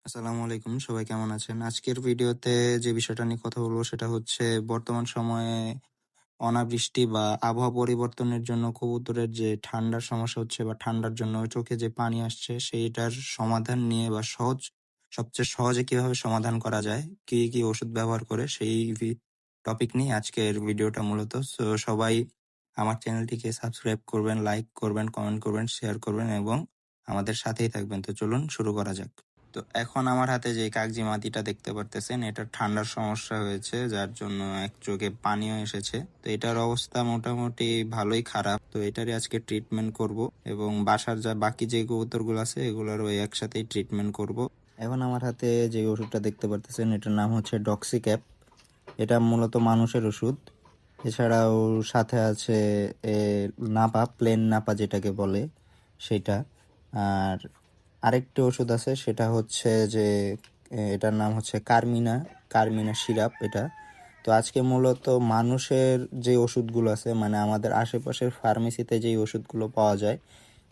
আসসালামু আলাইকুম। সবাই কেমন আছেন? আজকের ভিডিওতে যে বিষয়টা নিয়ে কথা বলবো সেটা হচ্ছে বর্তমান সময়ে অনাবৃষ্টি বা আবহাওয়া পরিবর্তনের জন্য কবুতরের যে ঠান্ডার সমস্যা হচ্ছে বা ঠান্ডার জন্য চোখে যে পানি আসছে সেইটার সমাধান নিয়ে বা সবচেয়ে সহজে কিভাবে সমাধান করা যায়, কি ওষুধ ব্যবহার করে সেই টপিক নিয়ে আজকের ভিডিওটা মূলত। সবাই আমার চ্যানেলটিকে সাবস্ক্রাইব করবেন, লাইক করবেন, কমেন্ট করবেন, শেয়ার করবেন এবং আমাদের সাথেই থাকবেন। তো চলুন শুরু করা যাক। তো এখন আমার হাতে যে কাগজি মাটিটা দেখতে পারতেছেন, এটা ঠান্ডার সমস্যা হয়েছে যার জন্য এক চোখে পানিও এসেছে। তো এটার অবস্থা মোটামুটি ভালোই খারাপ। তো এটারই আজকে ট্রিটমেন্ট করব এবং বাসার যা বাকি যে কবুতরগুলো আছে এগুলোরও একসাথেই ট্রিটমেন্ট করব। এখন আমার হাতে যে ওষুধটা দেখতে পারতেছেন এটার নাম হচ্ছে ডক্সিক্যাপ। এটা মূলত মানুষের ওষুধ। এছাড়াও সাথে আছে এ নাপা, প্লেন নাপা যেটাকে বলে সেটা। আর আরেকটি ওষুধ আছে সেটা হচ্ছে যে এটার নাম হচ্ছে কার্মিনা, কার্মিনা সিরাপ এটা। তো আজকে মূলত মানুষের যে ওষুধগুলো আছে মানে আমাদের আশেপাশের ফার্মেসিতে যেই ওষুধগুলো পাওয়া যায়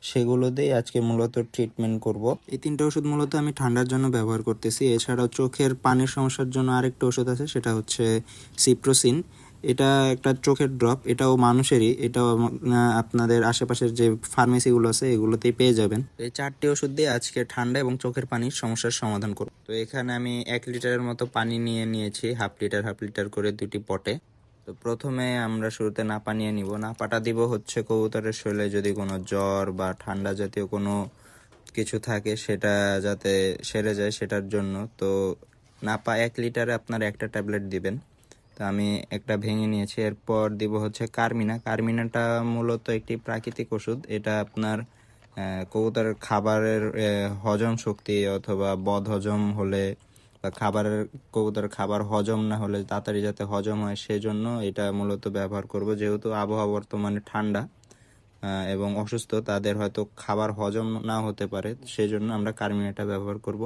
সেগুলো দিয়ে আজকে মূলত ট্রিটমেন্ট করব। এই তিনটা ওষুধ মূলত আমি ঠান্ডার জন্য ব্যবহার করতেছি। এছাড়াও চোখের পানির সমস্যার জন্য আরেকটা ওষুধ আছে সেটা হচ্ছে সিপ্রোসিন। এটা একটা চোখের ড্রপ, এটাও মানুষেরই। এটাও আপনাদের আশেপাশের যে ফার্মেসিগুলো আছে এগুলোতেই পেয়ে যাবেন। এই চারটি ওষুধ দিয়ে আজকে ঠান্ডা এবং চোখের পানির সমস্যার সমাধান করব। তো এখানে আমি 1 লিটারের মতো পানি নিয়েছি, হাফ লিটার করে দুটি পটে। তো প্রথমে আমরা শুরুতে নাপা নিয়ে নিব। নাপাটা দিব হচ্ছে কবুতরের শরীরে যদি কোনো জ্বর বা ঠান্ডা জাতীয় কোনো কিছু থাকে সেটা যাতে সেরে যায় সেটার জন্য। তো নাপা 1 লিটারে আপনার একটা ট্যাবলেট দিবেন। তো আমি একটা ভেঙে নিয়েছি। এরপর দিব হচ্ছে কার্মিনা। কার্মিনাটা মূলত একটি প্রাকৃতিক ওষুধ। এটা আপনার কবুতরের খাবারের হজম শক্তি অথবা বদ হজম হলে বা কবুতরের খাবার হজম না হলে তাড়াতাড়ি যাতে হজম হয় সেজন্য এটা মূলত ব্যবহার করব। যেহেতু আবহাওয়া বর্তমানে ঠান্ডা এবং অসুস্থ, তাদের হয়তো খাবার হজম না হতে পারে, সেজন্য আমরা কার্মিনাটা ব্যবহার করব।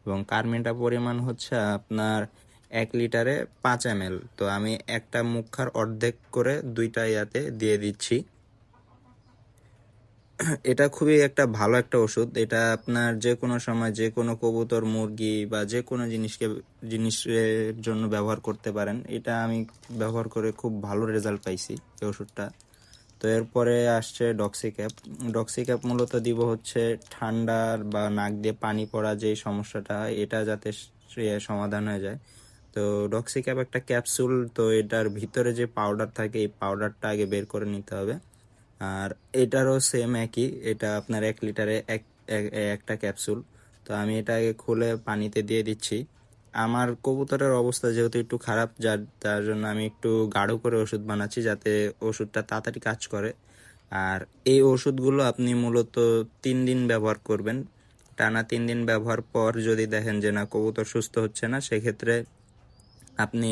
এবং কার্মিনাটা পরিমাণ হচ্ছে আপনার 1 লিটারে 5 ml। তো আমি একটা মুখার অর্ধেক করে দুইটা ইয়াতে দিয়ে দিচ্ছি। এটা খুবই একটা ভালো একটা ওষুধ। এটা আপনার যে কোনো সময় যে কোনো কবুতর, মুরগি বা যে কোনো জিনিসের জন্য ব্যবহার করতে পারেন। এটা আমি ব্যবহার করে খুব ভালো রেজাল্ট পাইছি এই ওষুধটা। তো এরপরে আসছে ডক্সিক্যাপ। ডক্সিক্যাপ মূলত দিব হচ্ছে ঠান্ডার বা নাক দিয়ে পানি পড়া যে সমস্যাটা হয় এটা যাতে সমাধান হয়ে যায়। তো ডক্সিক্যাপ একটা ক্যাপসুল। তো এটার ভিতরে যে পাউডার থাকে এই পাউডারটা আগে বের করে নিতে হবে। আর এটারও সেম একই, এটা আপনার 1 লিটারে একটা ক্যাপসুল। তো আমি এটা আগে খুলে পানিতে দিয়ে দিচ্ছি। আমার কবুতরের অবস্থা যেহেতু একটু খারাপ, তার জন্য আমি একটু গাঢ় করে ওষুধ বানাচ্ছি যাতে ওষুধটা তাড়াতাড়ি কাজ করে। আর এই ওষুধগুলো আপনি মূলত 3 দিন ব্যবহার করবেন। টানা 3 দিন ব্যবহার পর যদি দেখেন যে না কবুতর সুস্থ হচ্ছে না, সেক্ষেত্রে আপনি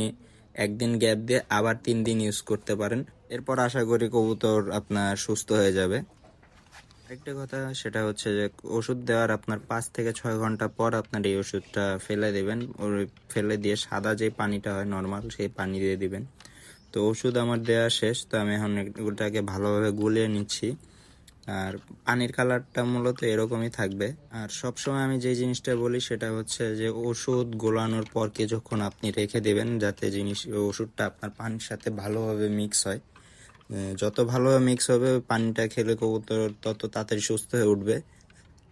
একদিন গ্যাপ দিয়ে আবার 3 দিন ইউজ করতে পারেন। এরপর আশা করি কবুতর আপনার সুস্থ হয়ে যাবে। আরেকটা কথা সেটা হচ্ছে যে ওষুধ দেওয়ার আপনার 5 থেকে 6 ঘন্টা পর আপনার এই ওষুধটা ফেলে দেবেন। ফেলে দিয়ে সাদা যে পানিটা হয় নর্মাল সেই পানি দিয়ে দিবেন। তো ওষুধ আমার দেওয়া শেষ। তো আমি এখন এগুলোটাকে ভালোভাবে গুলিয়ে নিচ্ছি। আর পানির কালারটা মূলত এরকমই থাকবে। আর সবসময় আমি যে জিনিসটা বলি সেটা হচ্ছে যে ওষুধ গোলানোর পর যখন আপনি রেখে দেবেন যাতে ওষুধটা আপনার পানির সাথে ভালোভাবে মিক্স হয়। যত ভালোভাবে মিক্স হবে পানিটা খেলে কবুতর তত তাড়াতাড়ি সুস্থ হয়ে উঠবে।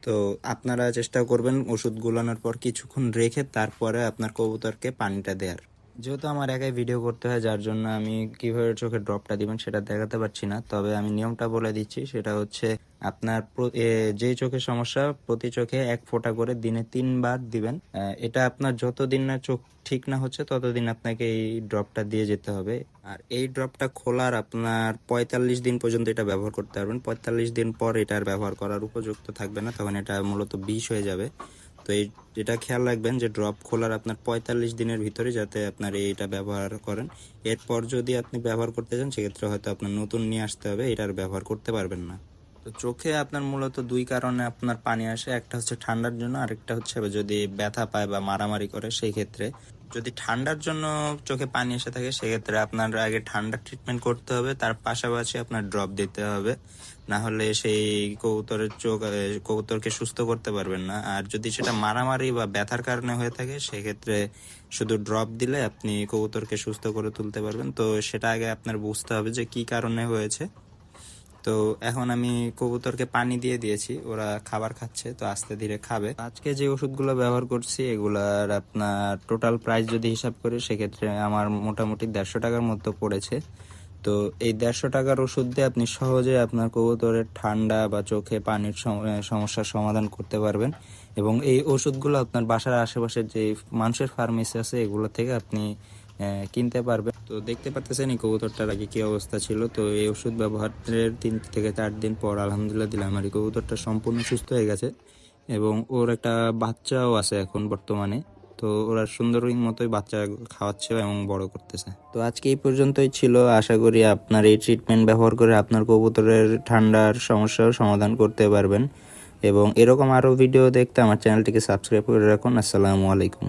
তো আপনারা চেষ্টা করবেন ওষুধ গোলানোর পর কিছুক্ষণ রেখে তারপরে আপনার কবুতরকে পানিটা দেওয়ার। যেহেতু আমার একাই ভিডিও করতে হয় যার জন্য আমি কিভাবে চোখে ড্রপটা দিবেন সেটা দেখাতে পারছি না। তবে আমি নিয়মটা বলে দিচ্ছি, সেটা হচ্ছে আপনার যে চোখের সমস্যা প্রতি চোখে 1 ফোঁটা করে দিনে 3 বার দিবেন। এটা আপনার যতদিন না চোখ ঠিক না হচ্ছে ততদিন আপনাকে এই ড্রপটা দিয়ে যেতে হবে। আর এই ড্রপটা খোলার আপনার 45 দিন পর্যন্ত এটা ব্যবহার করতে পারবেন। 45 দিন পর এটার ব্যবহার করার উপযুক্ত থাকবে না, তখন এটা মূলত বিষ হয়ে যাবে। তো এটা খেয়াল রাখবেন যে ড্রপ খোলার আপনার 45 দিনের ভিতরে যাতে আপনার এইটা ব্যবহার করেন। এরপর যদি আপনি ব্যবহার করতে চান সেক্ষেত্রে হয়তো আপনার নতুন নিয়ে আসতে হবে, এটার ব্যবহার করতে পারবেন না। তো চোখে আপনার মূলত দুই কারণে আপনার পানি আসে, একটা হচ্ছে ঠান্ডার জন্য, আরেকটা হচ্ছে যদি ব্যথা পায় বা মারামারি করে সেই ক্ষেত্রে। যদি ঠান্ডার জন্য চোখে পানি এসে থাকে সেক্ষেত্রে আপনার আগে ঠান্ডার ট্রিটমেন্ট করতে হবে, তার পাশাপাশি আপনার ড্রপ দিতে হবে, না হলে সেই কবুতরের কবুতরকে সুস্থ করতে পারবেন না। আর যদি সেটা মারামারি বা ব্যথার কারণে হয়ে থাকে সেক্ষেত্রে শুধু ড্রপ দিলে আপনি কবুতরকে সুস্থ করে তুলতে পারবেন। তো সেটা আগে আপনার বুঝতে হবে যে কি কারণে হয়েছে। তো এখন আমি কবুতরকে পানি দিয়ে দিয়েছি, ওরা খাবার খাচ্ছে, তো আস্তে ধীরে খাবে। আজকে যে ওষুধগুলো ব্যবহার করছি এগুলার আপনার টোটাল প্রাইস যদি হিসাব করি সেক্ষেত্রে আমার মোটামুটি 150 টাকার মতো পড়েছে। তো এই 150 টাকার ওষুধ দিয়ে আপনি সহজে আপনার কবুতরের ঠান্ডা বা চোখে পানির সমস্যার সমাধান করতে পারবেন। এবং এই ওষুধগুলো আপনার বাসার আশেপাশের যে মানুষের ফার্মেসি আছে এগুলো থেকে আপনি কিনতে পারবেন। তো দেখতে পাচ্ছেন এই কবুতরটার আগে কি অবস্থা ছিল। তো এই ওষুধ ব্যবহারের 3 থেকে 4 দিন পর আলহামদুলিল্লাহ দিলাম আমার এই কবুতরটা সম্পূর্ণ সুস্থ হয়ে গেছে এবং ওর একটা বাচ্চাও আছে এখন বর্তমানে। তো ওরা সুন্দর মতোই বাচ্চা খাওয়াচ্ছে এবং বড় করতেছে। তো আজকে এই পর্যন্তই ছিল। আশা করি আপনার এই ট্রিটমেন্ট ব্যবহার করে আপনার কবুতরের ঠান্ডার সমস্যার সমাধান করতে পারবেন। এবং এরকম আরও ভিডিও দেখতে আমার চ্যানেলটিকে সাবস্ক্রাইব করে রাখুন। আসসালামু আলাইকুম।